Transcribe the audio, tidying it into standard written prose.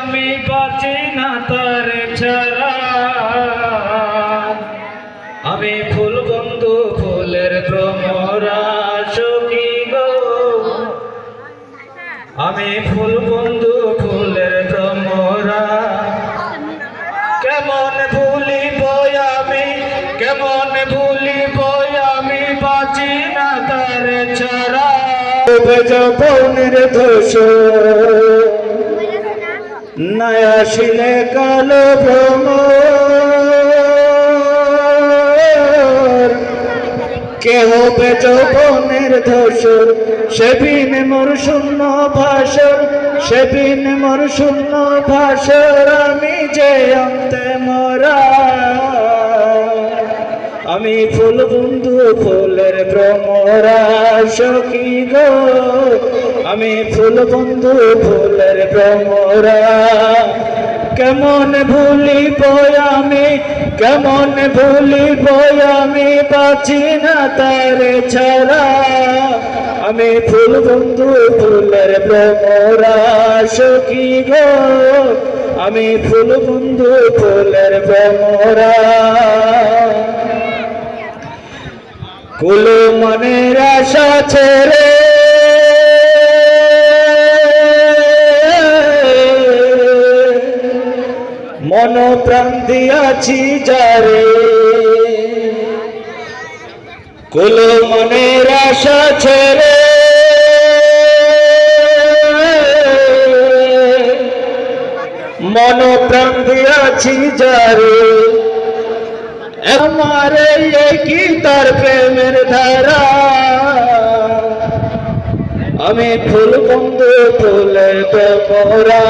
আমি বাঁচি না তার ছাড়া। আমি ফুল বন্ধু ফুলের ভ্রমরা সখী গো, আমি ফুল বন্ধু ফুলের ভ্রমরা। কেমন ভুলিব আমি, কেমন ভুলিব আমি বাঁচি না তার ছাড়া। যৌবনের দোষ না আসিলে কালো ভ্রমর, কে হবে যৌবনের দোষ সেদিন মোর শূন্য ভাষর, সেদিন মোর শূন্য ভাষর। আমি যে অন্তে মরা, আমি ফুল বন্ধু ফুলের ভ্রমরা সখী গো, আমি ফুল বন্ধু ফুলের ভ্রমরা। কেমন ভুলিব আমি, কেমন ভুলিব আমি বাঁচি না তার ছাড়া। আমি ফুল বন্ধু ফুলের ভ্রমরা সখী গো, আমি ফুল বন্ধু ফুলের ভ্রমরা। কুল মনের আশা ছেড়ে মন প্রাণ দিয়াছি যারে, কুল মনের আশা ছেড়ে মন প্রাণ দিয়াছি যারে। আমারে কি তার প্রেমের ধারা, আমি ফুল বন্ধু ফুলের ভ্রমরা।